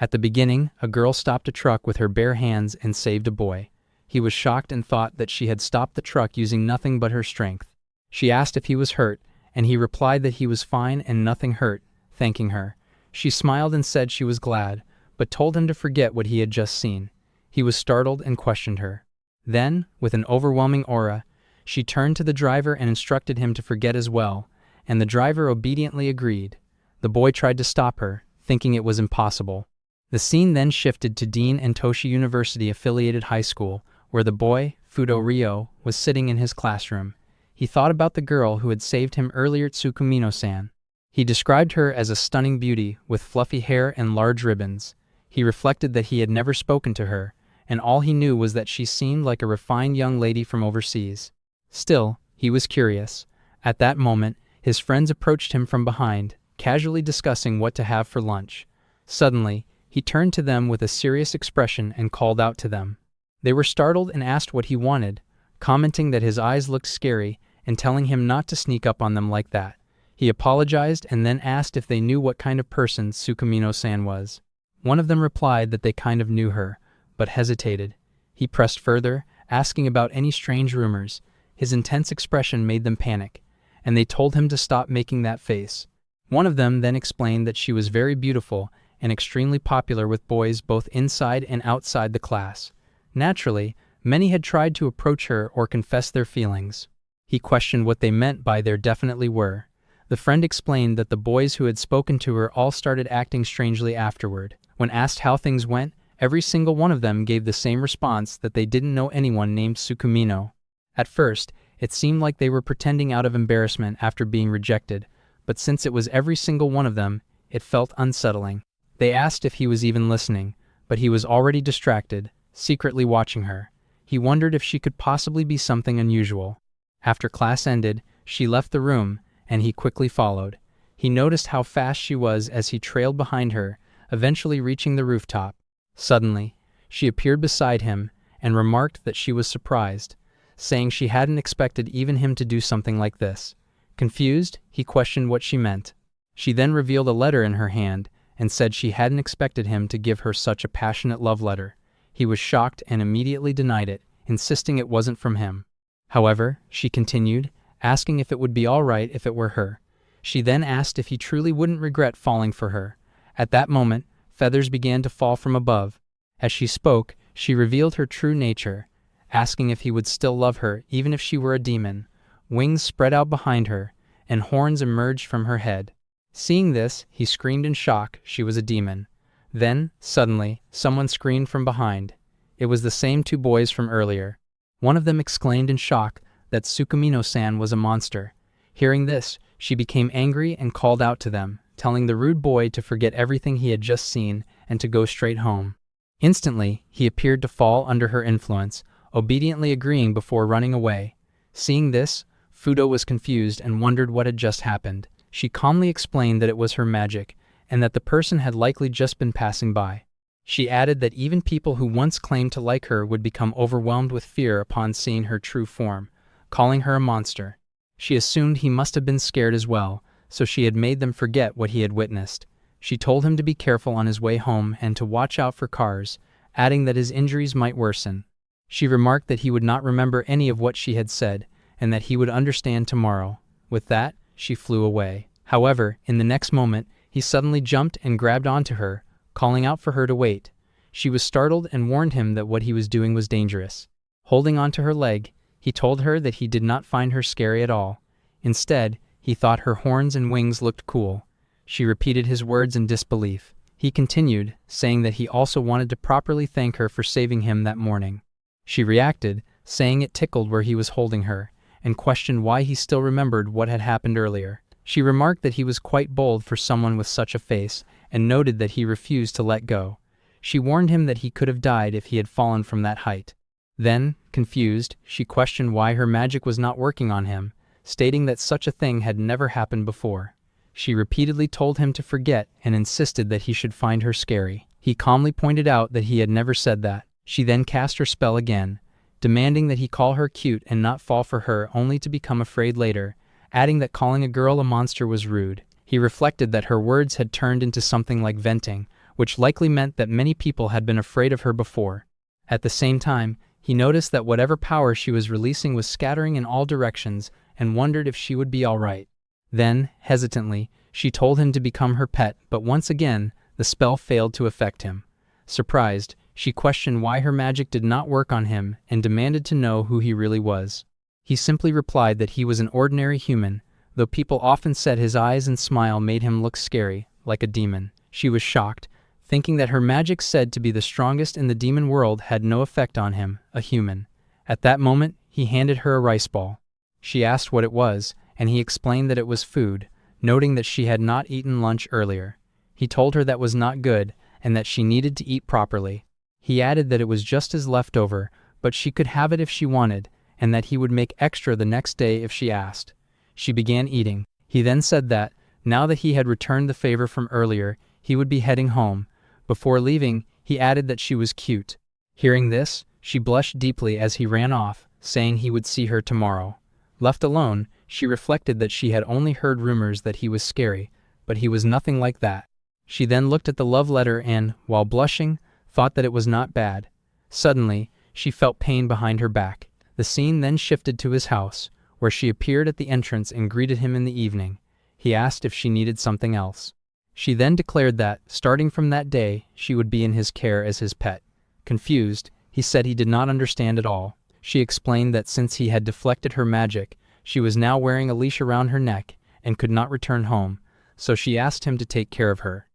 At the beginning, a girl stopped a truck with her bare hands and saved a boy. He was shocked and thought that she had stopped the truck using nothing but her strength. She asked if he was hurt, and he replied that he was fine and nothing hurt, thanking her. She smiled and said she was glad, but told him to forget what he had just seen. He was startled and questioned her. Then, with an overwhelming aura, she turned to the driver and instructed him to forget as well, and the driver obediently agreed. The boy tried to stop her, thinking it was impossible. The scene then shifted to Dean and Toshi University-affiliated high school, where the boy, Fudou Ryou, was sitting in his classroom. He thought about the girl who had saved him earlier, Tsukimino-san. He described her as a stunning beauty with fluffy hair and large ribbons. He reflected that he had never spoken to her, and all he knew was that she seemed like a refined young lady from overseas. Still, he was curious. At that moment, his friends approached him from behind, casually discussing what to have for lunch. Suddenly, he turned to them with a serious expression and called out to them. They were startled and asked what he wanted, commenting that his eyes looked scary and telling him not to sneak up on them like that. He apologized and then asked if they knew what kind of person Tsukimino-san was. One of them replied that they kind of knew her, but hesitated. He pressed further, asking about any strange rumors. His intense expression made them panic, and they told him to stop making that face. One of them then explained that she was very beautiful and extremely popular with boys both inside and outside the class. Naturally, many had tried to approach her or confess their feelings. He questioned what they meant by "there definitely were." The friend explained that the boys who had spoken to her all started acting strangely afterward. When asked how things went, every single one of them gave the same response, that they didn't know anyone named Tsukimino. At first, it seemed like they were pretending out of embarrassment after being rejected, but since it was every single one of them, it felt unsettling. They asked if he was even listening, but he was already distracted, secretly watching her. He wondered if she could possibly be something unusual. After class ended, she left the room, and he quickly followed. He noticed how fast she was as he trailed behind her, eventually reaching the rooftop. Suddenly, she appeared beside him and remarked that she was surprised, saying she hadn't expected even him to do something like this. Confused, he questioned what she meant. She then revealed a letter in her hand and said she hadn't expected him to give her such a passionate love letter. He was shocked and immediately denied it, insisting it wasn't from him. However, she continued, asking if it would be all right if it were her. She then asked if he truly wouldn't regret falling for her. At that moment, feathers began to fall from above. As she spoke, she revealed her true nature, asking if he would still love her even if she were a demon. Wings spread out behind her, and horns emerged from her head. Seeing this, he screamed in shock. She was a demon. Then, suddenly, someone screamed from behind. It was the same two boys from earlier. One of them exclaimed in shock that Tsukimino-san was a monster. Hearing this, she became angry and called out to them, telling the rude boy to forget everything he had just seen and to go straight home. Instantly, he appeared to fall under her influence, obediently agreeing before running away. Seeing this, Fudou was confused and wondered what had just happened. She calmly explained that it was her magic, and that the person had likely just been passing by. She added that even people who once claimed to like her would become overwhelmed with fear upon seeing her true form, calling her a monster. She assumed he must have been scared as well, so she had made them forget what he had witnessed. She told him to be careful on his way home and to watch out for cars, adding that his injuries might worsen. She remarked that he would not remember any of what she had said, and that he would understand tomorrow. With that, she flew away. However, in the next moment, he suddenly jumped and grabbed onto her, calling out for her to wait. She was startled and warned him that what he was doing was dangerous. Holding onto her leg, he told her that he did not find her scary at all. Instead, he thought her horns and wings looked cool. She repeated his words in disbelief. He continued, saying that he also wanted to properly thank her for saving him that morning. She reacted, saying it tickled where he was holding her, and questioned why he still remembered what had happened earlier. She remarked that he was quite bold for someone with such a face, and noted that he refused to let go. She warned him that he could have died if he had fallen from that height. Then, confused, she questioned why her magic was not working on him, stating that such a thing had never happened before. She repeatedly told him to forget and insisted that he should find her scary. He calmly pointed out that he had never said that. She then cast her spell again, demanding that he call her cute and not fall for her, only to become afraid later, adding that calling a girl a monster was rude. He reflected that her words had turned into something like venting, which likely meant that many people had been afraid of her before. At the same time, he noticed that whatever power she was releasing was scattering in all directions and wondered if she would be all right. Then, hesitantly, she told him to become her pet, but once again, the spell failed to affect him. Surprised, she questioned why her magic did not work on him and demanded to know who he really was. He simply replied that he was an ordinary human, though people often said his eyes and smile made him look scary, like a demon. She was shocked, thinking that her magic said to be the strongest in the demon world had no effect on him, a human. At that moment, he handed her a rice ball. She asked what it was, and he explained that it was food, noting that she had not eaten lunch earlier. He told her that was not good, and that she needed to eat properly. He added that it was just his leftover, but she could have it if she wanted, and that he would make extra the next day if she asked. She began eating. He then said that, now that he had returned the favor from earlier, he would be heading home. Before leaving, he added that she was cute. Hearing this, she blushed deeply as he ran off, saying he would see her tomorrow. Left alone, she reflected that she had only heard rumors that he was scary, but he was nothing like that. She then looked at the love letter and, while blushing, thought that it was not bad. Suddenly, she felt pain behind her back. The scene then shifted to his house, where she appeared at the entrance and greeted him in the evening. He asked if she needed something else. She then declared that, starting from that day, she would be in his care as his pet. Confused, he said he did not understand at all. She explained that since he had deflected her magic, she was now wearing a leash around her neck and could not return home, so she asked him to take care of her.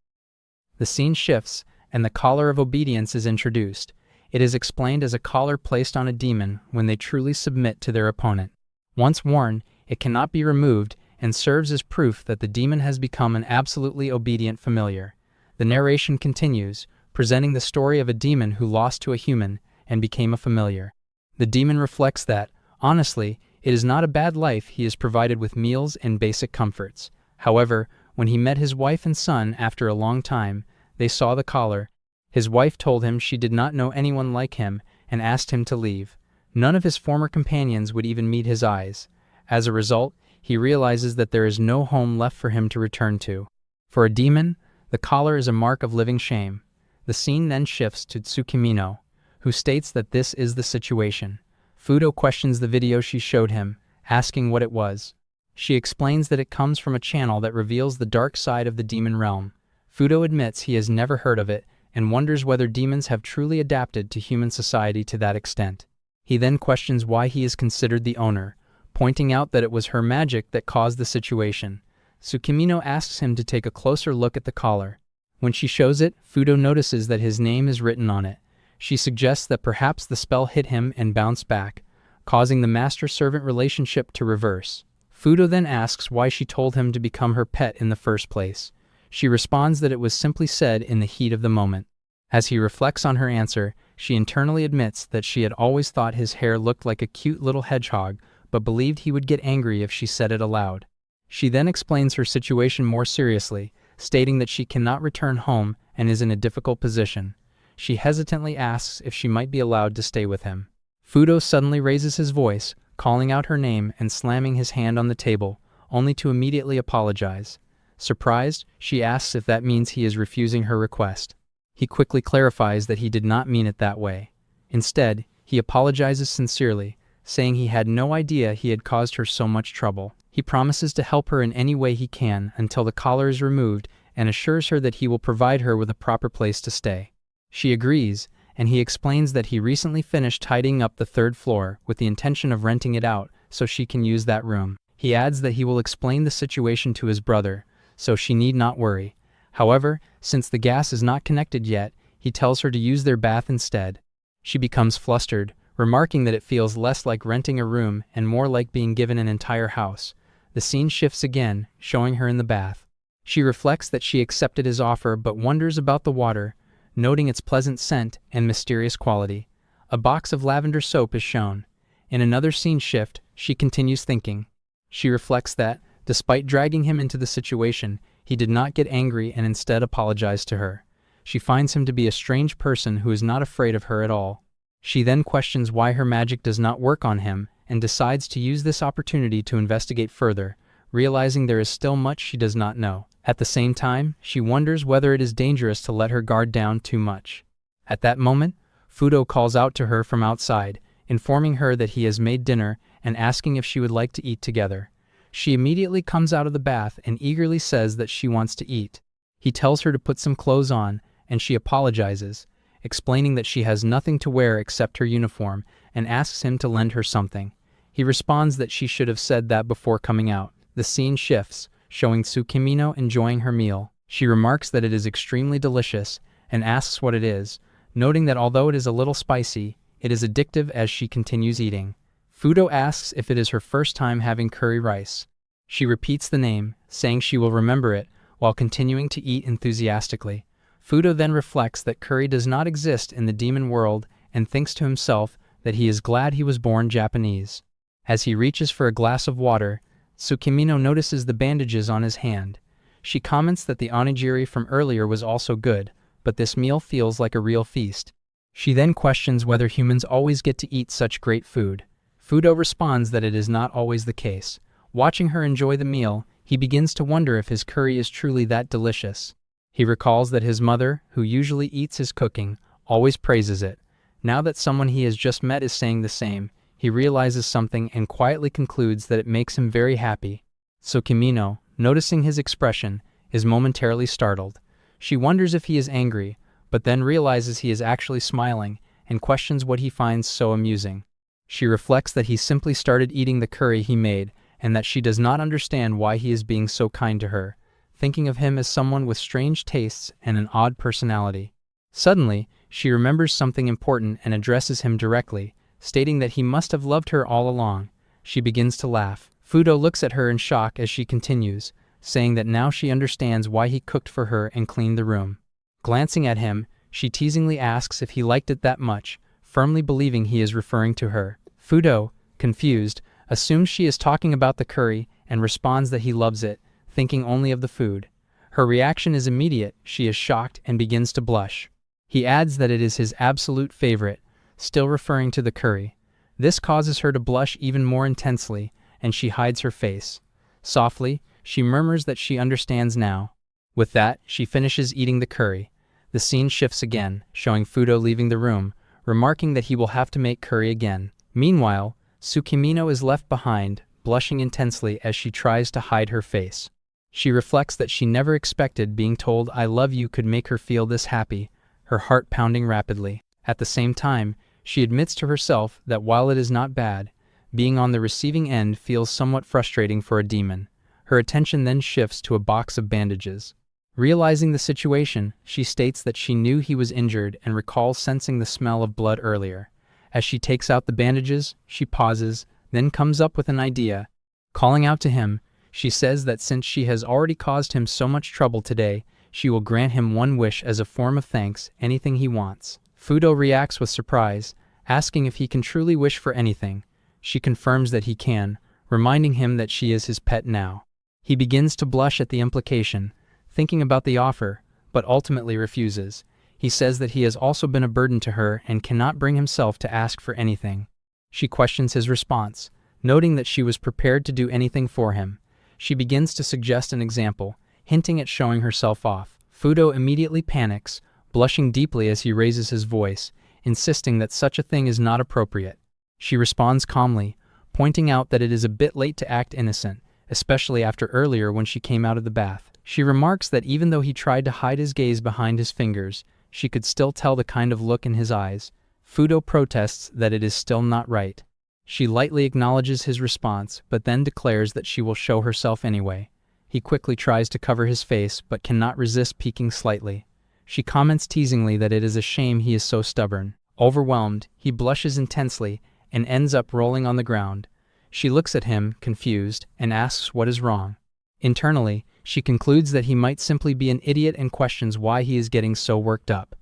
The scene shifts, and the collar of obedience is introduced. It is explained as a collar placed on a demon when they truly submit to their opponent. Once worn, it cannot be removed and serves as proof that the demon has become an absolutely obedient familiar. The narration continues, presenting the story of a demon who lost to a human and became a familiar. The demon reflects that, honestly, it is not a bad life. He is provided with meals and basic comforts. However, when he met his wife and son after a long time, they saw the collar. His wife told him she did not know anyone like him and asked him to leave. None of his former companions would even meet his eyes. As a result, he realizes that there is no home left for him to return to. For a demon, the collar is a mark of living shame. The scene then shifts to Tsukimino, who states that this is the situation. Fudou questions the video she showed him, asking what it was. She explains that it comes from a channel that reveals the dark side of the demon realm. Fudou admits he has never heard of it and wonders whether demons have truly adapted to human society to that extent. He then questions why he is considered the owner, pointing out that it was her magic that caused the situation. Tsukimino asks him to take a closer look at the collar. When she shows it, Fudou notices that his name is written on it. She suggests that perhaps the spell hit him and bounced back, causing the master-servant relationship to reverse. Fudou then asks why she told him to become her pet in the first place. She responds that it was simply said in the heat of the moment. As he reflects on her answer, she internally admits that she had always thought his hair looked like a cute little hedgehog, but believed he would get angry if she said it aloud. She then explains her situation more seriously, stating that she cannot return home and is in a difficult position. She hesitantly asks if she might be allowed to stay with him. Fudou suddenly raises his voice, calling out her name and slamming his hand on the table, only to immediately apologize. Surprised, she asks if that means he is refusing her request. He quickly clarifies that he did not mean it that way. Instead, he apologizes sincerely, saying he had no idea he had caused her so much trouble. He promises to help her in any way he can until the collar is removed and assures her that he will provide her with a proper place to stay. She agrees, and he explains that he recently finished tidying up the third floor with the intention of renting it out so she can use that room. He adds that he will explain the situation to his brother, so she need not worry. However, since the gas is not connected yet, he tells her to use their bath instead. She becomes flustered, remarking that it feels less like renting a room and more like being given an entire house. The scene shifts again, showing her in the bath. She reflects that she accepted his offer but wonders about the water, noting its pleasant scent and mysterious quality. A box of lavender soap is shown. In another scene shift, she continues thinking. She reflects that, despite dragging him into the situation, he did not get angry and instead apologized to her. She finds him to be a strange person who is not afraid of her at all. She then questions why her magic does not work on him and decides to use this opportunity to investigate further, realizing there is still much she does not know. At the same time, she wonders whether it is dangerous to let her guard down too much. At that moment, Fudou calls out to her from outside, informing her that he has made dinner and asking if she would like to eat together. She immediately comes out of the bath and eagerly says that she wants to eat. He tells her to put some clothes on, and she apologizes, explaining that she has nothing to wear except her uniform, and asks him to lend her something. He responds that she should have said that before coming out. The scene shifts, showing Tsukimino enjoying her meal. She remarks that it is extremely delicious, and asks what it is, noting that although it is a little spicy, it is addictive as she continues eating. Fudou asks if it is her first time having curry rice. She repeats the name, saying she will remember it, while continuing to eat enthusiastically. Fudou then reflects that curry does not exist in the demon world and thinks to himself that he is glad he was born Japanese. As he reaches for a glass of water, Tsukimino notices the bandages on his hand. She comments that the onigiri from earlier was also good, but this meal feels like a real feast. She then questions whether humans always get to eat such great food. Fudou responds that it is not always the case. Watching her enjoy the meal, he begins to wonder if his curry is truly that delicious. He recalls that his mother, who usually eats his cooking, always praises it. Now that someone he has just met is saying the same, he realizes something and quietly concludes that it makes him very happy. Tsukimino, noticing his expression, is momentarily startled. She wonders if he is angry, but then realizes he is actually smiling and questions what he finds so amusing. She reflects that he simply started eating the curry he made and that she does not understand why he is being so kind to her, thinking of him as someone with strange tastes and an odd personality. Suddenly, she remembers something important and addresses him directly, stating that he must have loved her all along. She begins to laugh. Fudou looks at her in shock as she continues, saying that now she understands why he cooked for her and cleaned the room. Glancing at him, she teasingly asks if he liked it that much, firmly believing he is referring to her. Fudou, confused, assumes she is talking about the curry and responds that he loves it, thinking only of the food. Her reaction is immediate. She is shocked and begins to blush. He adds that it is his absolute favorite, still referring to the curry. This causes her to blush even more intensely, and she hides her face. Softly, she murmurs that she understands now. With that, she finishes eating the curry. The scene shifts again, showing Fudou leaving the room, remarking that he will have to make curry again. Meanwhile, Tsukimino is left behind, blushing intensely as she tries to hide her face. She reflects that she never expected being told "I love you" could make her feel this happy, her heart pounding rapidly. At the same time, she admits to herself that while it is not bad, being on the receiving end feels somewhat frustrating for a demon. Her attention then shifts to a box of bandages. Realizing the situation, she states that she knew he was injured and recalls sensing the smell of blood earlier. As she takes out the bandages, she pauses, then comes up with an idea. Calling out to him, she says that since she has already caused him so much trouble today, she will grant him one wish as a form of thanks, anything he wants. Fudou reacts with surprise, asking if he can truly wish for anything. She confirms that he can, reminding him that she is his pet now. He begins to blush at the implication, thinking about the offer, but ultimately refuses. He says that he has also been a burden to her and cannot bring himself to ask for anything. She questions his response, noting that she was prepared to do anything for him. She begins to suggest an example, hinting at showing herself off. Fudou immediately panics, blushing deeply as he raises his voice, insisting that such a thing is not appropriate. She responds calmly, pointing out that it is a bit late to act innocent, especially after earlier when she came out of the bath. She remarks that even though he tried to hide his gaze behind his fingers, she could still tell the kind of look in his eyes. Fudou protests that it is still not right. She lightly acknowledges his response, but then declares that she will show herself anyway. He quickly tries to cover his face, but cannot resist peeking slightly. She comments teasingly that it is a shame he is so stubborn. Overwhelmed, he blushes intensely and ends up rolling on the ground. She looks at him, confused, and asks what is wrong. Internally, she concludes that he might simply be an idiot and questions why he is getting so worked up.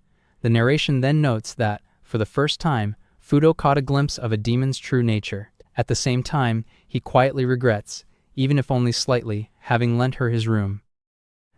The narration then notes that, for the first time, Fudou caught a glimpse of a demon's true nature. At the same time, he quietly regrets, even if only slightly, having lent her his room.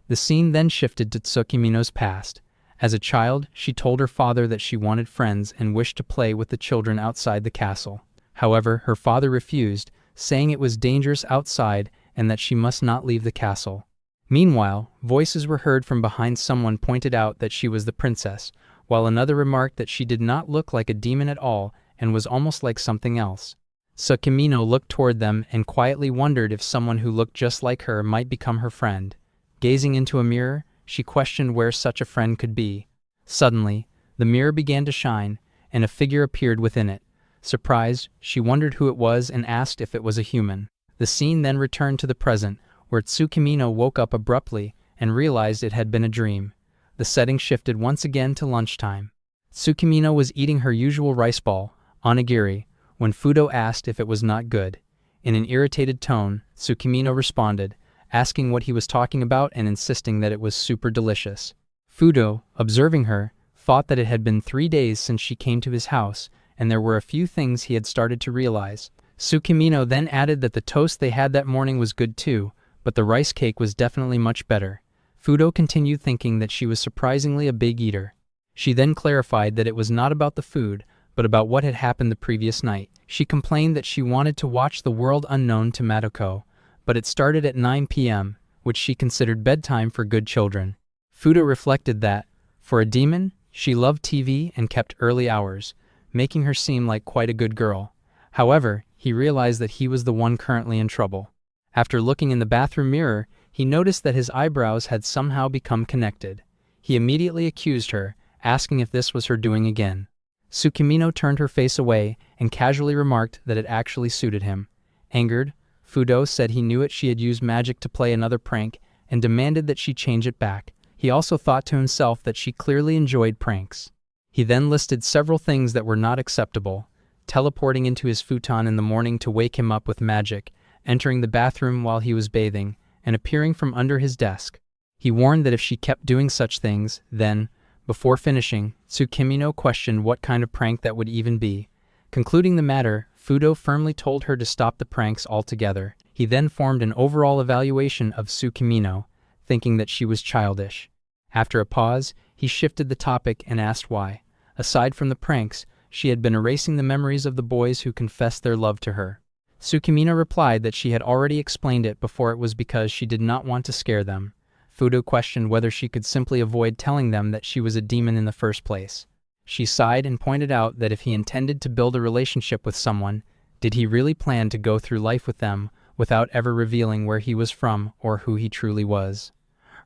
The scene then shifted to Tsukimino's past. As a child, she told her father that she wanted friends and wished to play with the children outside the castle. However, her father refused, saying it was dangerous outside and that she must not leave the castle. Meanwhile, voices were heard from behind. Someone pointed out that she was the princess, while another remarked that she did not look like a demon at all and was almost like something else. Tsukimino looked toward them and quietly wondered if someone who looked just like her might become her friend. Gazing into a mirror, she questioned where such a friend could be. Suddenly, the mirror began to shine, and a figure appeared within it. Surprised, she wondered who it was and asked if it was a human. The scene then returned to the present, where Tsukimino woke up abruptly and realized it had been a dream. The setting shifted once again to lunchtime. Tsukimino was eating her usual rice ball, onigiri, when Fudou asked if it was not good. In an irritated tone, Tsukimino responded, asking what he was talking about and insisting that it was super delicious. Fudou, observing her, thought that it had been 3 days since she came to his house, and there were a few things he had started to realize. Tsukimino then added that the toast they had that morning was good too, but the rice cake was definitely much better. Fudou continued thinking that she was surprisingly a big eater. She then clarified that it was not about the food, but about what had happened the previous night. She complained that she wanted to watch The World Unknown to Madoko, but it started at 9 p.m., which she considered bedtime for good children. Fudou reflected that, for a demon, she loved TV and kept early hours, making her seem like quite a good girl. However, he realized that he was the one currently in trouble. After looking in the bathroom mirror, he noticed that his eyebrows had somehow become connected. He immediately accused her, asking if this was her doing again. Tsukimino turned her face away and casually remarked that it actually suited him. Angered, Fudou said he knew she had used magic to play another prank and demanded that she change it back. He also thought to himself that she clearly enjoyed pranks. He then listed several things that were not acceptable: teleporting into his futon in the morning to wake him up with magic, entering the bathroom while he was bathing, and appearing from under his desk. He warned that if she kept doing such things, then, before finishing, Tsukimino questioned what kind of prank that would even be. Concluding the matter, Fudou firmly told her to stop the pranks altogether. He then formed an overall evaluation of Tsukimino, thinking that she was childish. After a pause, he shifted the topic and asked why. Aside from the pranks, she had been erasing the memories of the boys who confessed their love to her. Tsukimino replied that she had already explained it before. It was because she did not want to scare them. Fudou questioned whether she could simply avoid telling them that she was a demon in the first place. She sighed and pointed out that if he intended to build a relationship with someone, did he really plan to go through life with them without ever revealing where he was from or who he truly was?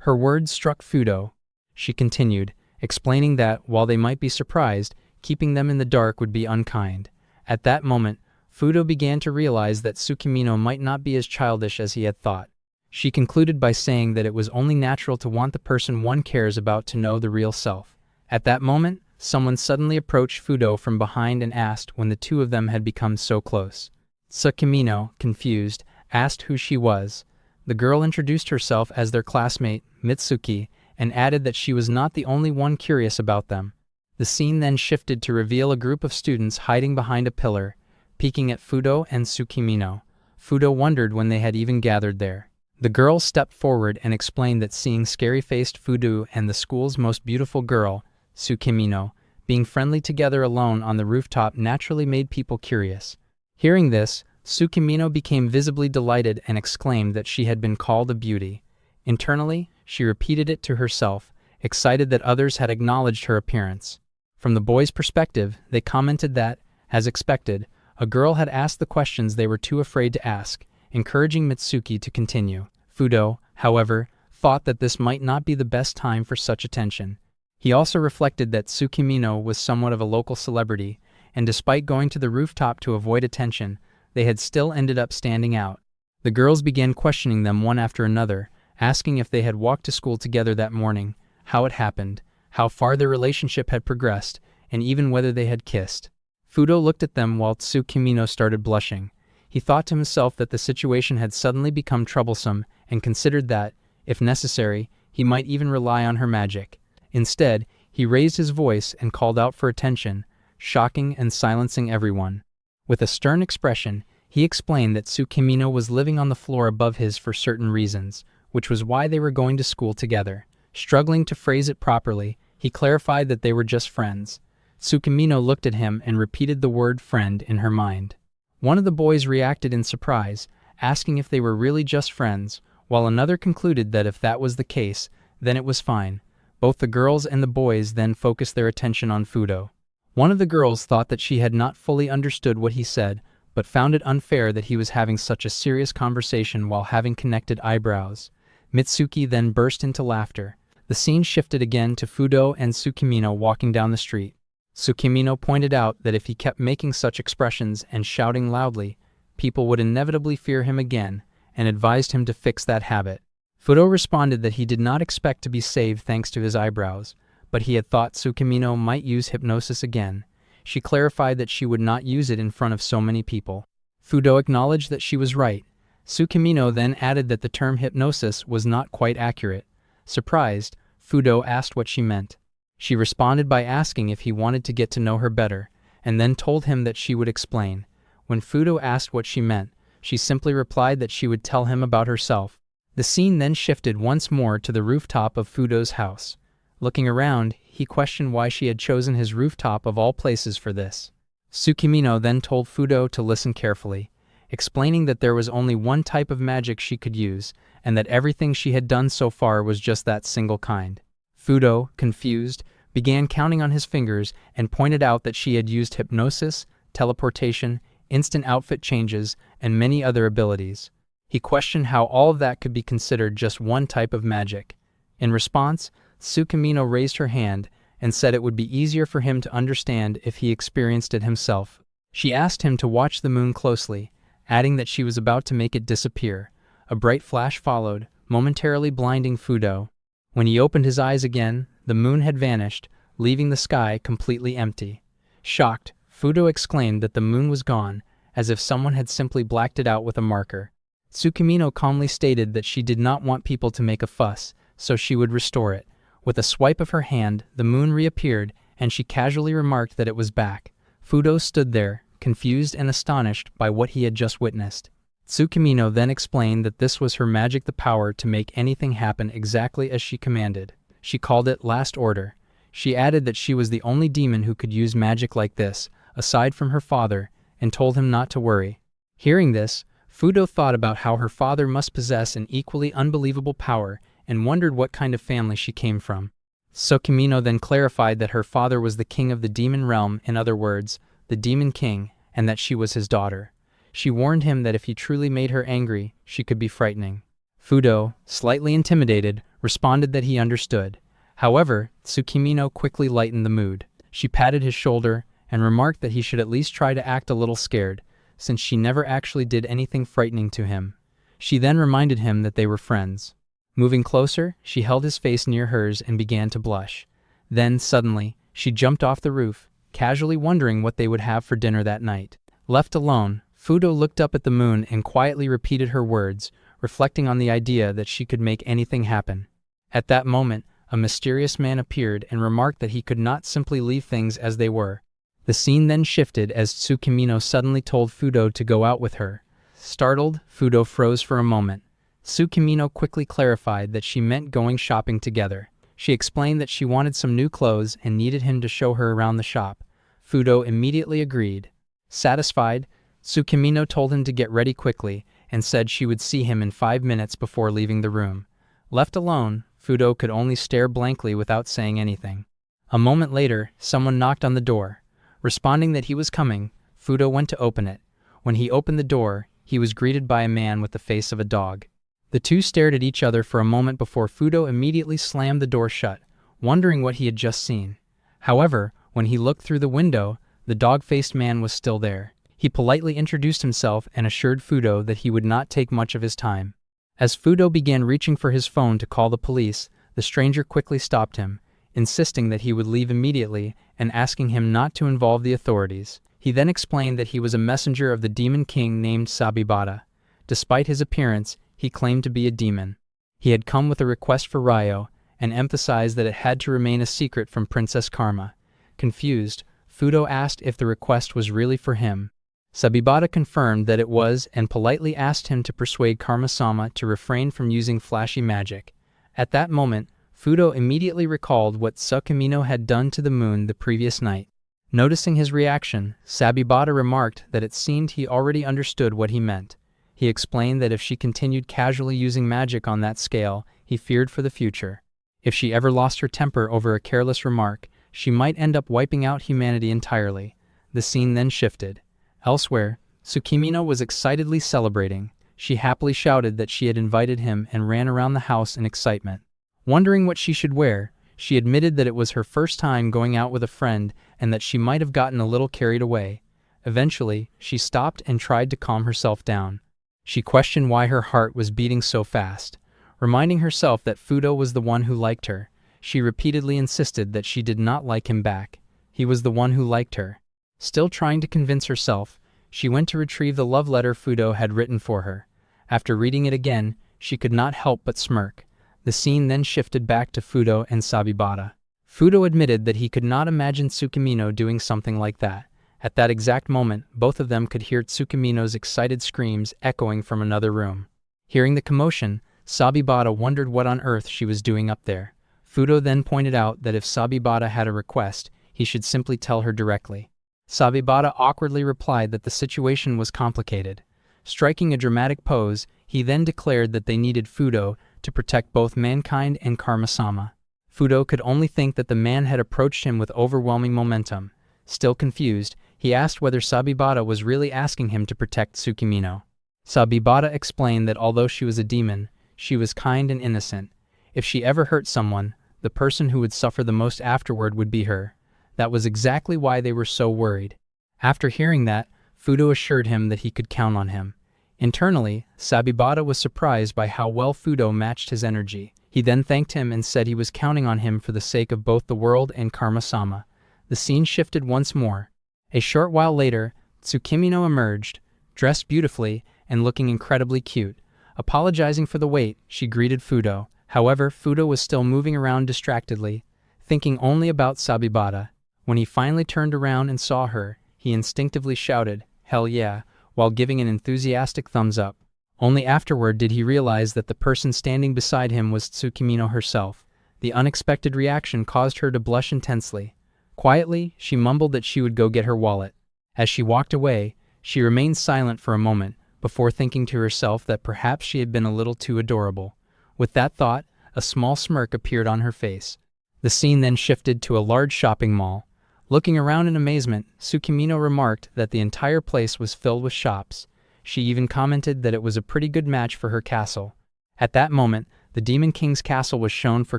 Her words struck Fudou. She continued, explaining that, while they might be surprised, keeping them in the dark would be unkind. At that moment, Fudou began to realize that Tsukimino might not be as childish as he had thought. She concluded by saying that it was only natural to want the person one cares about to know the real self. At that moment, someone suddenly approached Fudou from behind and asked when the two of them had become so close. Tsukimino, confused, asked who she was. The girl introduced herself as their classmate, Mitsuki, and added that she was not the only one curious about them. The scene then shifted to reveal a group of students hiding behind a pillar, peeking at Fudou and Tsukimino. Fudou wondered when they had even gathered there. The girl stepped forward and explained that seeing scary-faced Fudou and the school's most beautiful girl, Tsukimino, being friendly together alone on the rooftop naturally made people curious. Hearing this, Tsukimino became visibly delighted and exclaimed that she had been called a beauty. Internally, she repeated it to herself, excited that others had acknowledged her appearance. From the boys' perspective, they commented that, as expected, a girl had asked the questions they were too afraid to ask, encouraging Mitsuki to continue. Fudou, however, thought that this might not be the best time for such attention. He also reflected that Tsukimino was somewhat of a local celebrity, and despite going to the rooftop to avoid attention, they had still ended up standing out. The girls began questioning them one after another, asking if they had walked to school together that morning, how it happened, how far their relationship had progressed, and even whether they had kissed. Fudou looked at them while Tsukimino started blushing. He thought to himself that the situation had suddenly become troublesome and considered that, if necessary, he might even rely on her magic. Instead, he raised his voice and called out for attention, shocking and silencing everyone. With a stern expression, he explained that Tsukimino was living on the floor above his for certain reasons, which was why they were going to school together. Struggling to phrase it properly, he clarified that they were just friends. Tsukimino looked at him and repeated the word friend in her mind. One of the boys reacted in surprise, asking if they were really just friends, while another concluded that if that was the case, then it was fine. Both the girls and the boys then focused their attention on Fudou. One of the girls thought that she had not fully understood what he said, but found it unfair that he was having such a serious conversation while having connected eyebrows. Mitsuki then burst into laughter. The scene shifted again to Fudou and Tsukimino walking down the street. Tsukimino pointed out that if he kept making such expressions and shouting loudly, people would inevitably fear him again, and advised him to fix that habit. Fudou responded that he did not expect to be saved thanks to his eyebrows, but he had thought Tsukimino might use hypnosis again. She clarified that she would not use it in front of so many people. Fudou acknowledged that she was right. Tsukimino then added that the term hypnosis was not quite accurate. Surprised, Fudou asked what she meant. She responded by asking if he wanted to get to know her better, and then told him that she would explain. When Fudou asked what she meant, she simply replied that she would tell him about herself. The scene then shifted once more to the rooftop of Fudou's house. Looking around, he questioned why she had chosen his rooftop of all places for this. Tsukimino then told Fudou to listen carefully, explaining that there was only one type of magic she could use, and that everything she had done so far was just that single kind. Fudou, confused, began counting on his fingers and pointed out that she had used hypnosis, teleportation, instant outfit changes, and many other abilities. He questioned how all of that could be considered just one type of magic. In response, Tsukimino raised her hand and said it would be easier for him to understand if he experienced it himself. She asked him to watch the moon closely, adding that she was about to make it disappear. A bright flash followed, momentarily blinding Fudou. When he opened his eyes again, the moon had vanished, leaving the sky completely empty. Shocked, Fudou exclaimed that the moon was gone, as if someone had simply blacked it out with a marker. Tsukimino calmly stated that she did not want people to make a fuss, so she would restore it. With a swipe of her hand, the moon reappeared, and she casually remarked that it was back. Fudou stood there, confused and astonished by what he had just witnessed. Tsukimino then explained that this was her magic, the power to make anything happen exactly as she commanded. She called it Last Order. She added that she was the only demon who could use magic like this, aside from her father, and told him not to worry. Hearing this, Fudou thought about how her father must possess an equally unbelievable power and wondered what kind of family she came from. Tsukimino then clarified that her father was the king of the demon realm, in other words, the demon king, and that she was his daughter. She warned him that if he truly made her angry, she could be frightening. Fudou, slightly intimidated, responded that he understood. However, Tsukimino quickly lightened the mood. She patted his shoulder and remarked that he should at least try to act a little scared, since she never actually did anything frightening to him. She then reminded him that they were friends. Moving closer, she held his face near hers and began to blush. Then, suddenly, she jumped off the roof, casually wondering what they would have for dinner that night. Left alone, Fudou looked up at the moon and quietly repeated her words, reflecting on the idea that she could make anything happen. At that moment, a mysterious man appeared and remarked that he could not simply leave things as they were. The scene then shifted as Tsukimino suddenly told Fudou to go out with her. Startled, Fudou froze for a moment. Tsukimino quickly clarified that she meant going shopping together. She explained that she wanted some new clothes and needed him to show her around the shop. Fudou immediately agreed. Satisfied, Tsukimino told him to get ready quickly and said she would see him in 5 minutes before leaving the room. Left alone, Fudou could only stare blankly without saying anything. A moment later, someone knocked on the door. Responding that he was coming, Fudou went to open it. When he opened the door, he was greeted by a man with the face of a dog. The two stared at each other for a moment before Fudou immediately slammed the door shut, wondering what he had just seen. However, when he looked through the window, the dog-faced man was still there. He politely introduced himself and assured Fudou that he would not take much of his time. As Fudou began reaching for his phone to call the police, the stranger quickly stopped him, insisting that he would leave immediately and asking him not to involve the authorities. He then explained that he was a messenger of the demon king named Sabibata. Despite his appearance, he claimed to be a demon. He had come with a request for Ryou, and emphasized that it had to remain a secret from Princess Karma. Confused, Fudou asked if the request was really for him. Sabibata confirmed that it was and politely asked him to persuade Karma-sama to refrain from using flashy magic. At that moment, Fudou immediately recalled what Tsukimino had done to the moon the previous night. Noticing his reaction, Sabibata remarked that it seemed he already understood what he meant. He explained that if she continued casually using magic on that scale, he feared for the future. If she ever lost her temper over a careless remark, she might end up wiping out humanity entirely. The scene then shifted. Elsewhere, Tsukimino was excitedly celebrating. She happily shouted that she had invited him and ran around the house in excitement. Wondering what she should wear, she admitted that it was her first time going out with a friend and that she might have gotten a little carried away. Eventually, she stopped and tried to calm herself down. She questioned why her heart was beating so fast. Reminding herself that Fudou was the one who liked her, she repeatedly insisted that she did not like him back. He was the one who liked her. Still trying to convince herself, she went to retrieve the love letter Fudou had written for her. After reading it again, she could not help but smirk. The scene then shifted back to Fudou and Sabibata. Fudou admitted that he could not imagine Tsukimino doing something like that. At that exact moment, both of them could hear Tsukimino's excited screams echoing from another room. Hearing the commotion, Sabibata wondered what on earth she was doing up there. Fudou then pointed out that if Sabibata had a request, he should simply tell her directly. Sabibata awkwardly replied that the situation was complicated. Striking a dramatic pose, he then declared that they needed Fudou to protect both mankind and Karma-sama. Fudou could only think that the man had approached him with overwhelming momentum. Still confused, he asked whether Sabibata was really asking him to protect Tsukimino. Sabibata explained that although she was a demon, she was kind and innocent. If she ever hurt someone, the person who would suffer the most afterward would be her. That was exactly why they were so worried. After hearing that, Fudou assured him that he could count on him. Internally, Sabibata was surprised by how well Fudou matched his energy. He then thanked him and said he was counting on him for the sake of both the world and Karma-sama. The scene shifted once more. A short while later, Tsukimino emerged, dressed beautifully and looking incredibly cute. Apologizing for the wait, she greeted Fudou. However, Fudou was still moving around distractedly, thinking only about Sabibata. When he finally turned around and saw her, he instinctively shouted, "Hell yeah," while giving an enthusiastic thumbs up. Only afterward did he realize that the person standing beside him was Tsukimino herself. The unexpected reaction caused her to blush intensely. Quietly, she mumbled that she would go get her wallet. As she walked away, she remained silent for a moment, before thinking to herself that perhaps she had been a little too adorable. With that thought, a small smirk appeared on her face. The scene then shifted to a large shopping mall. Looking around in amazement, Tsukimino remarked that the entire place was filled with shops. She even commented that it was a pretty good match for her castle. At that moment, the Demon King's castle was shown for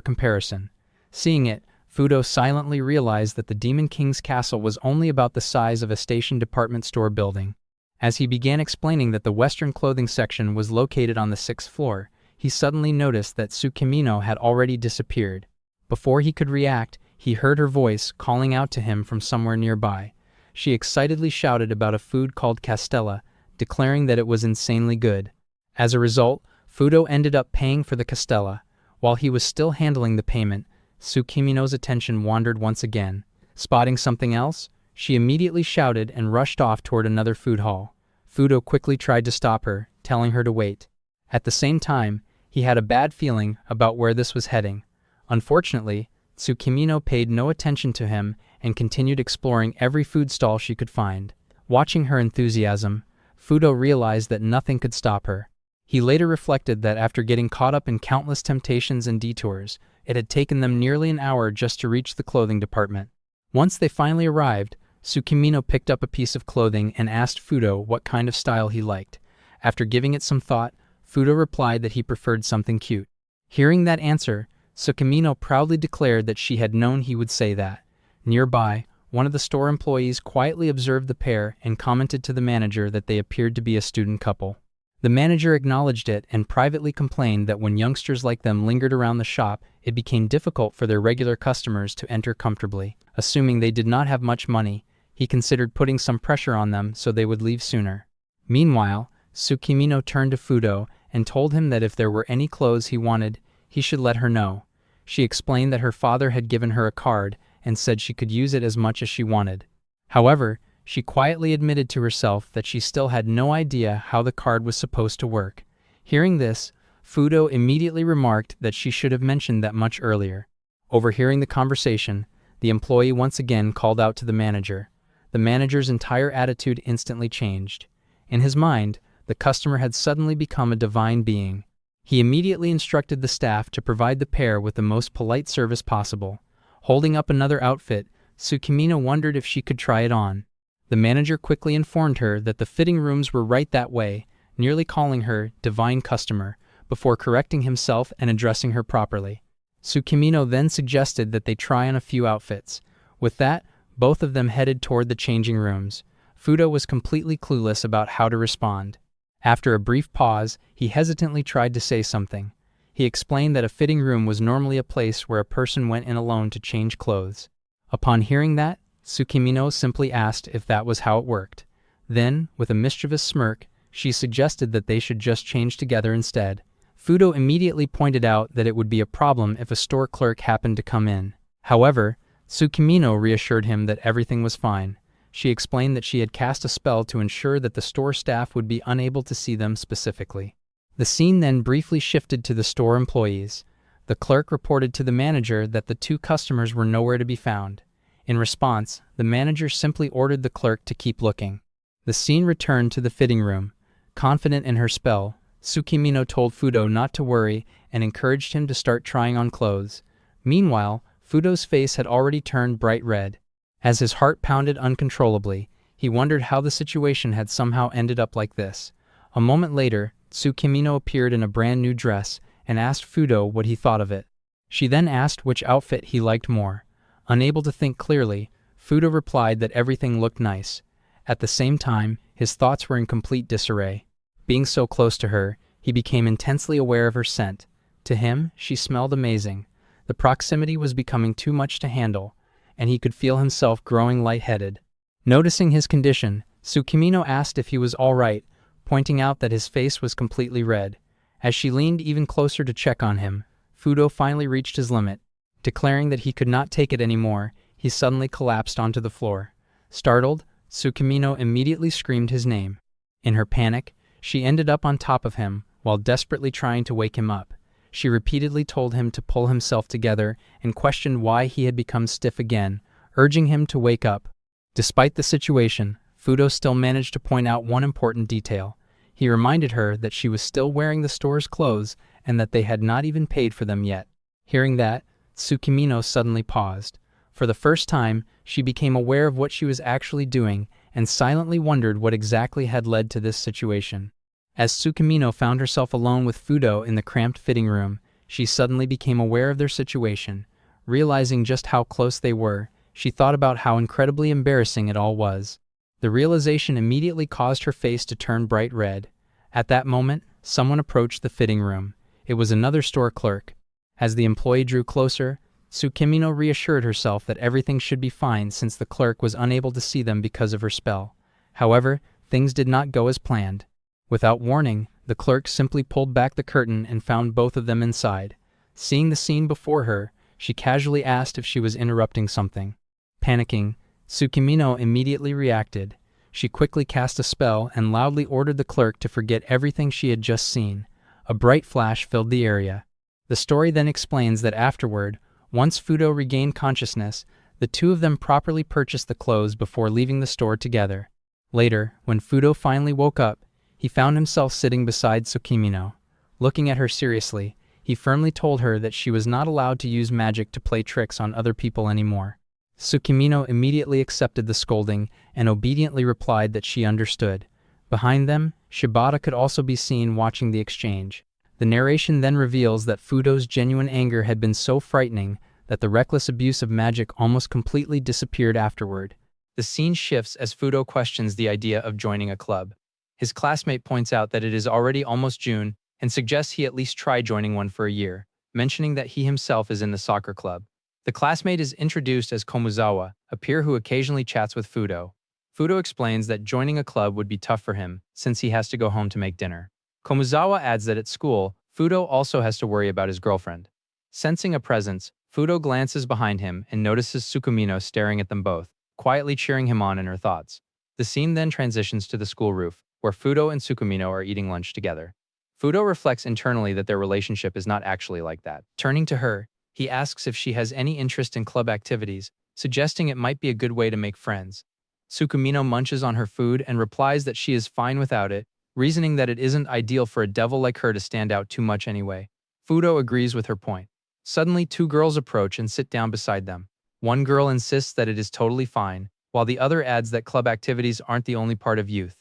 comparison. Seeing it, Fudou silently realized that the Demon King's castle was only about the size of a station department store building. As he began explaining that the Western clothing section was located on the 6th floor, he suddenly noticed that Tsukimino had already disappeared. Before he could react, he heard her voice calling out to him from somewhere nearby. She excitedly shouted about a food called castella, declaring that it was insanely good. As a result, Fudou ended up paying for the castella. While he was still handling the payment, Tsukimino's attention wandered once again. Spotting something else, she immediately shouted and rushed off toward another food hall. Fudou quickly tried to stop her, telling her to wait. At the same time, he had a bad feeling about where this was heading. Unfortunately, Tsukimino paid no attention to him and continued exploring every food stall she could find. Watching her enthusiasm, Fudou realized that nothing could stop her. He later reflected that after getting caught up in countless temptations and detours, it had taken them nearly an hour just to reach the clothing department. Once they finally arrived, Tsukimino picked up a piece of clothing and asked Fudou what kind of style he liked. After giving it some thought, Fudou replied that he preferred something cute. Hearing that answer, Tsukimino proudly declared that she had known he would say that. Nearby, one of the store employees quietly observed the pair and commented to the manager that they appeared to be a student couple. The manager acknowledged it and privately complained that when youngsters like them lingered around the shop, it became difficult for their regular customers to enter comfortably. Assuming they did not have much money, he considered putting some pressure on them so they would leave sooner. Meanwhile, Tsukimino turned to Fudou and told him that if there were any clothes he wanted, he should let her know. She explained that her father had given her a card and said she could use it as much as she wanted. However, she quietly admitted to herself that she still had no idea how the card was supposed to work. Hearing this, Fudou immediately remarked that she should have mentioned that much earlier. Overhearing the conversation, the employee once again called out to the manager. The manager's entire attitude instantly changed. In his mind, the customer had suddenly become a divine being. He immediately instructed the staff to provide the pair with the most polite service possible. Holding up another outfit, Tsukimino wondered if she could try it on. The manager quickly informed her that the fitting rooms were right that way, nearly calling her divine customer, before correcting himself and addressing her properly. Tsukimino then suggested that they try on a few outfits. With that, both of them headed toward the changing rooms. Fudou was completely clueless about how to respond. After a brief pause, he hesitantly tried to say something. He explained that a fitting room was normally a place where a person went in alone to change clothes. Upon hearing that, Tsukimino simply asked if that was how it worked. Then, with a mischievous smirk, she suggested that they should just change together instead. Fudou immediately pointed out that it would be a problem if a store clerk happened to come in. However, Tsukimino reassured him that everything was fine. She explained that she had cast a spell to ensure that the store staff would be unable to see them specifically. The scene then briefly shifted to the store employees. The clerk reported to the manager that the two customers were nowhere to be found. In response, the manager simply ordered the clerk to keep looking. The scene returned to the fitting room. Confident in her spell, Tsukimino told Fudou not to worry and encouraged him to start trying on clothes. Meanwhile, Fudou's face had already turned bright red. As his heart pounded uncontrollably, he wondered how the situation had somehow ended up like this. A moment later, Tsukimino appeared in a brand new dress and asked Fudou what he thought of it. She then asked which outfit he liked more. Unable to think clearly, Fudou replied that everything looked nice. At the same time, his thoughts were in complete disarray. Being so close to her, he became intensely aware of her scent. To him, she smelled amazing. The proximity was becoming too much to handle, and he could feel himself growing lightheaded. Noticing his condition, Tsukimino asked if he was all right, pointing out that his face was completely red. As she leaned even closer to check on him, Fudou finally reached his limit. Declaring that he could not take it anymore, he suddenly collapsed onto the floor. Startled, Tsukimino immediately screamed his name. In her panic, she ended up on top of him, while desperately trying to wake him up. She repeatedly told him to pull himself together and questioned why he had become stiff again, urging him to wake up. Despite the situation, Fudou still managed to point out one important detail. He reminded her that she was still wearing the store's clothes and that they had not even paid for them yet. Hearing that, Tsukimino suddenly paused. For the first time, she became aware of what she was actually doing and silently wondered what exactly had led to this situation. As Tsukimino found herself alone with Fudou in the cramped fitting room, she suddenly became aware of their situation. Realizing just how close they were, she thought about how incredibly embarrassing it all was. The realization immediately caused her face to turn bright red. At that moment, someone approached the fitting room. It was another store clerk. As the employee drew closer, Tsukimino reassured herself that everything should be fine since the clerk was unable to see them because of her spell. However, things did not go as planned. Without warning, the clerk simply pulled back the curtain and found both of them inside. Seeing the scene before her, she casually asked if she was interrupting something. Panicking, Tsukimino immediately reacted. She quickly cast a spell and loudly ordered the clerk to forget everything she had just seen. A bright flash filled the area. The story then explains that afterward, once Fudou regained consciousness, the two of them properly purchased the clothes before leaving the store together. Later, when Fudou finally woke up, he found himself sitting beside Tsukimino. Looking at her seriously, he firmly told her that she was not allowed to use magic to play tricks on other people anymore. Tsukimino immediately accepted the scolding and obediently replied that she understood. Behind them, Shibata could also be seen watching the exchange. The narration then reveals that Fudou's genuine anger had been so frightening that the reckless abuse of magic almost completely disappeared afterward. The scene shifts as Fudou questions the idea of joining a club. His classmate points out that it is already almost June and suggests he at least try joining one for a year, mentioning that he himself is in the soccer club. The classmate is introduced as Komuzawa, a peer who occasionally chats with Fudou. Fudou explains that joining a club would be tough for him since he has to go home to make dinner. Komuzawa adds that at school, Fudou also has to worry about his girlfriend. Sensing a presence, Fudou glances behind him and notices Tsukimino staring at them both, quietly cheering him on in her thoughts. The scene then transitions to the school roof, where Fudou and Tsukimino are eating lunch together. Fudou reflects internally that their relationship is not actually like that. Turning to her, he asks if she has any interest in club activities, suggesting it might be a good way to make friends. Tsukimino munches on her food and replies that she is fine without it, reasoning that it isn't ideal for a devil like her to stand out too much anyway. Fudou agrees with her point. Suddenly, two girls approach and sit down beside them. One girl insists that it is totally fine, while the other adds that club activities aren't the only part of youth.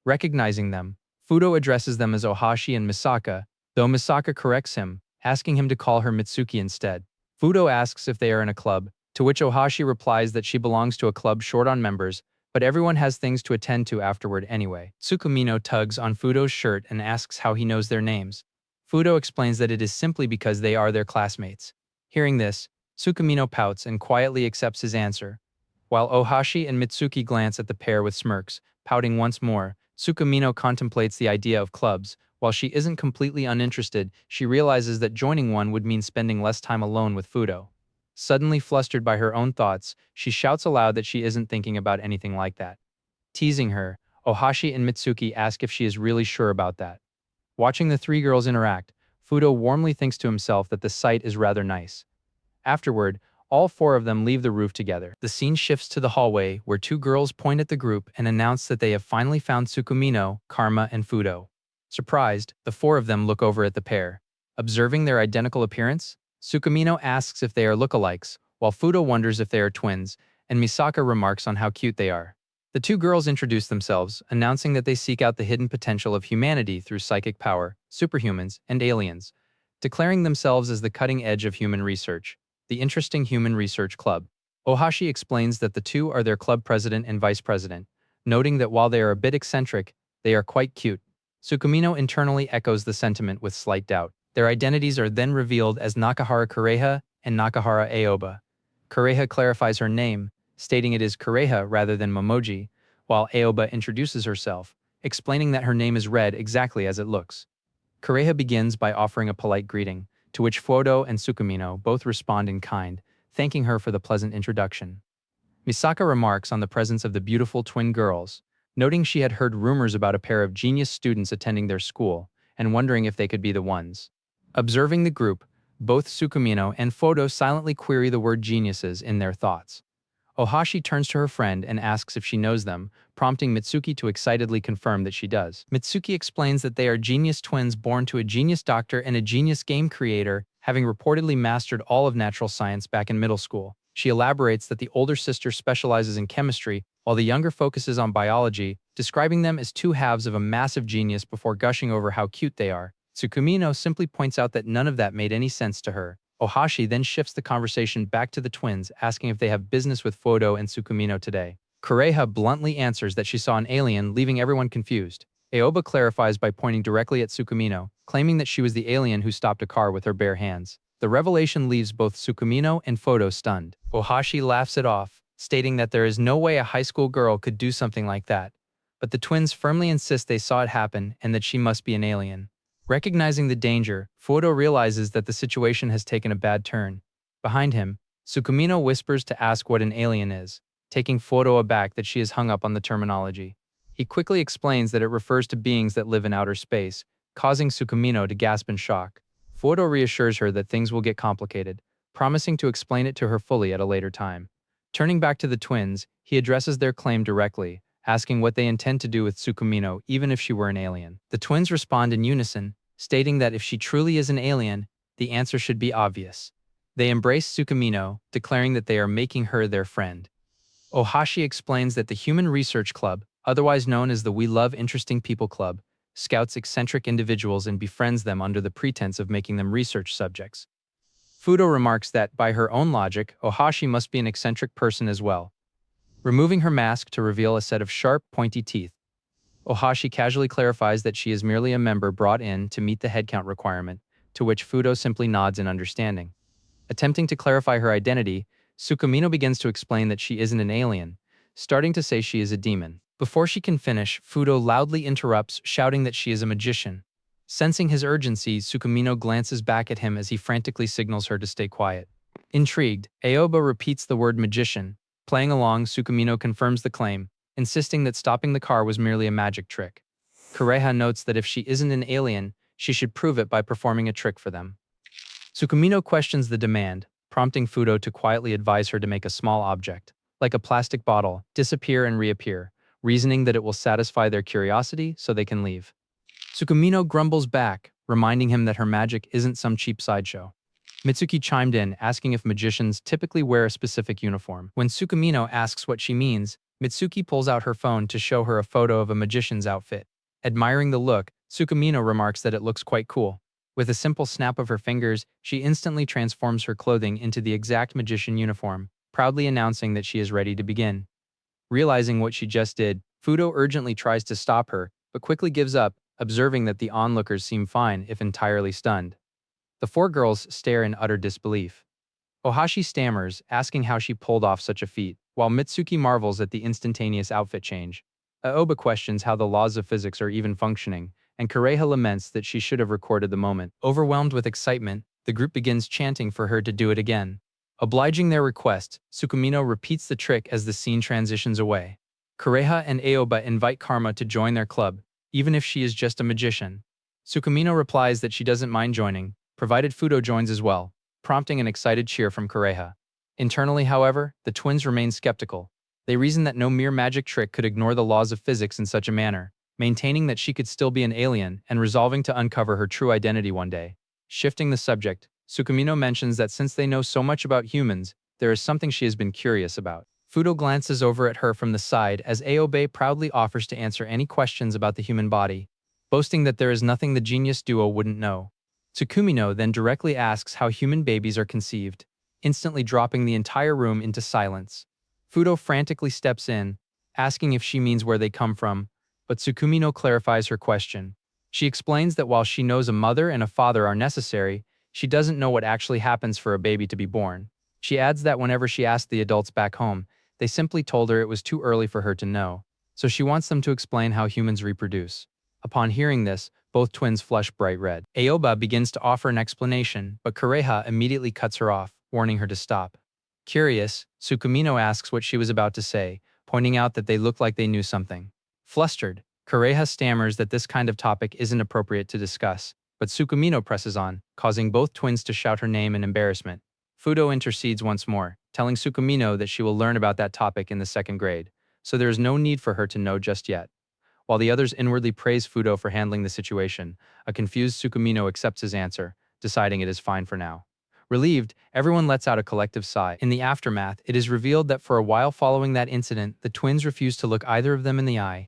Recognizing them, Fudou addresses them as Ohashi and Misaka, though Misaka corrects him, asking him to call her Mitsuki instead. Fudou asks if they are in a club, to which Ohashi replies that she belongs to a club short on members, but everyone has things to attend to afterward anyway. Tsukimino tugs on Fudou's shirt and asks how he knows their names. Fudou explains that it is simply because they are their classmates. Hearing this, Tsukimino pouts and quietly accepts his answer. While Ohashi and Mitsuki glance at the pair with smirks, pouting once more, Tsukimino contemplates the idea of clubs. While she isn't completely uninterested, she realizes that joining one would mean spending less time alone with Fudou. Suddenly flustered by her own thoughts, she shouts aloud that she isn't thinking about anything like that. Teasing her, Ohashi and Mitsuki ask if she is really sure about that. Watching the three girls interact, Fudou warmly thinks to himself that the sight is rather nice. Afterward, all four of them leave the roof together. The scene shifts to the hallway, where two girls point at the group and announce that they have finally found Tsukimino, Karma, and Fudou. Surprised, the four of them look over at the pair. Observing their identical appearance, Tsukimino asks if they are lookalikes, while Fudou wonders if they are twins, and Misaka remarks on how cute they are. The two girls introduce themselves, announcing that they seek out the hidden potential of humanity through psychic power, superhumans, and aliens, declaring themselves as the cutting edge of human research, the Interesting Human Research Club. Ohashi explains that the two are their club president and vice president, noting that while they are a bit eccentric, they are quite cute. Tsukimino internally echoes the sentiment with slight doubt. Their identities are then revealed as Nakahara Kureha and Nakahara Aoba. Kureha clarifies her name, stating it is Kureha rather than Momoji, while Aoba introduces herself, explaining that her name is read exactly as it looks. Kureha begins by offering a polite greeting, to which Fudou and Tsukimino both respond in kind, thanking her for the pleasant introduction. Misaka remarks on the presence of the beautiful twin girls, noting she had heard rumors about a pair of genius students attending their school, and wondering if they could be the ones. Observing the group, both Tsukimino and Fudou silently query the word geniuses in their thoughts. Ohashi turns to her friend and asks if she knows them, prompting Mitsuki to excitedly confirm that she does. Mitsuki explains that they are genius twins born to a genius doctor and a genius game creator, having reportedly mastered all of natural science back in middle school. She elaborates that the older sister specializes in chemistry, while the younger focuses on biology, describing them as two halves of a massive genius before gushing over how cute they are. Tsukimino simply points out that none of that made any sense to her. Ohashi then shifts the conversation back to the twins, asking if they have business with Fudou and Tsukimino today. Kureha bluntly answers that she saw an alien, leaving everyone confused. Aoba clarifies by pointing directly at Tsukimino, claiming that she was the alien who stopped a car with her bare hands. The revelation leaves both Tsukimino and Fudou stunned. Ohashi laughs it off, stating that there is no way a high school girl could do something like that. But the twins firmly insist they saw it happen and that she must be an alien. Recognizing the danger, Fudou realizes that the situation has taken a bad turn. Behind him, Tsukimino whispers to ask what an alien is, taking Fudou aback that she is hung up on the terminology. He quickly explains that it refers to beings that live in outer space, causing Tsukimino to gasp in shock. Fudou reassures her that things will get complicated, promising to explain it to her fully at a later time. Turning back to the twins, he addresses their claim directly, asking what they intend to do with Tsukimino even if she were an alien. The twins respond in unison, stating that if she truly is an alien, the answer should be obvious. They embrace Tsukimino, declaring that they are making her their friend. Ohashi explains that the Human Research Club, otherwise known as the We Love Interesting People Club, scouts eccentric individuals and befriends them under the pretense of making them research subjects. Fudou remarks that, by her own logic, Ohashi must be an eccentric person as well. Removing her mask to reveal a set of sharp, pointy teeth, Ohashi casually clarifies that she is merely a member brought in to meet the headcount requirement, to which Fudou simply nods in understanding. Attempting to clarify her identity, Tsukimino begins to explain that she isn't an alien, starting to say she is a demon. Before she can finish, Fudou loudly interrupts, shouting that she is a magician. Sensing his urgency, Tsukimino glances back at him as he frantically signals her to stay quiet. Intrigued, Aoba repeats the word magician. Playing along, Tsukimino confirms the claim, insisting that stopping the car was merely a magic trick. Kureha notes that if she isn't an alien, she should prove it by performing a trick for them. Tsukimino questions the demand, prompting Fudou to quietly advise her to make a small object, like a plastic bottle, disappear and reappear, reasoning that it will satisfy their curiosity so they can leave. Tsukimino grumbles back, reminding him that her magic isn't some cheap sideshow. Mitsuki chimed in, asking if magicians typically wear a specific uniform. When Tsukimino asks what she means, Mitsuki pulls out her phone to show her a photo of a magician's outfit. Admiring the look, Tsukimino remarks that it looks quite cool. With a simple snap of her fingers, she instantly transforms her clothing into the exact magician uniform, proudly announcing that she is ready to begin. Realizing what she just did, Fudou urgently tries to stop her, but quickly gives up, observing that the onlookers seem fine if entirely stunned. The four girls stare in utter disbelief. Ohashi stammers, asking how she pulled off such a feat, while Mitsuki marvels at the instantaneous outfit change. Aoba questions how the laws of physics are even functioning, and Kureha laments that she should have recorded the moment. Overwhelmed with excitement, the group begins chanting for her to do it again. Obliging their request, Tsukimino repeats the trick as the scene transitions away. Kureha and Aoba invite Karma to join their club, even if she is just a magician. Tsukimino replies that she doesn't mind joining, provided Fudou joins as well, prompting an excited cheer from Kureha. Internally, however, the twins remain skeptical. They reason that no mere magic trick could ignore the laws of physics in such a manner, maintaining that she could still be an alien and resolving to uncover her true identity one day. Shifting the subject, Tsukimino mentions that since they know so much about humans, there is something she has been curious about. Fudou glances over at her from the side as Aobe proudly offers to answer any questions about the human body, boasting that there is nothing the genius duo wouldn't know. Tsukimino then directly asks how human babies are conceived, instantly dropping the entire room into silence. Fudou frantically steps in, asking if she means where they come from, but Tsukimino clarifies her question. She explains that while she knows a mother and a father are necessary, she doesn't know what actually happens for a baby to be born. She adds that whenever she asked the adults back home, they simply told her it was too early for her to know, so she wants them to explain how humans reproduce. Upon hearing this, both twins flush bright red. Aoba begins to offer an explanation, but Kureha immediately cuts her off, warning her to stop. Curious, Tsukimino asks what she was about to say, pointing out that they look like they knew something. Flustered, Kureha stammers that this kind of topic isn't appropriate to discuss, but Tsukimino presses on, causing both twins to shout her name in embarrassment. Fudou intercedes once more, telling Tsukimino that she will learn about that topic in the second grade, so there is no need for her to know just yet. While the others inwardly praise Fudou for handling the situation, a confused Tsukimino accepts his answer, deciding it is fine for now. Relieved, everyone lets out a collective sigh. In the aftermath, it is revealed that for a while following that incident, the twins refused to look either of them in the eye,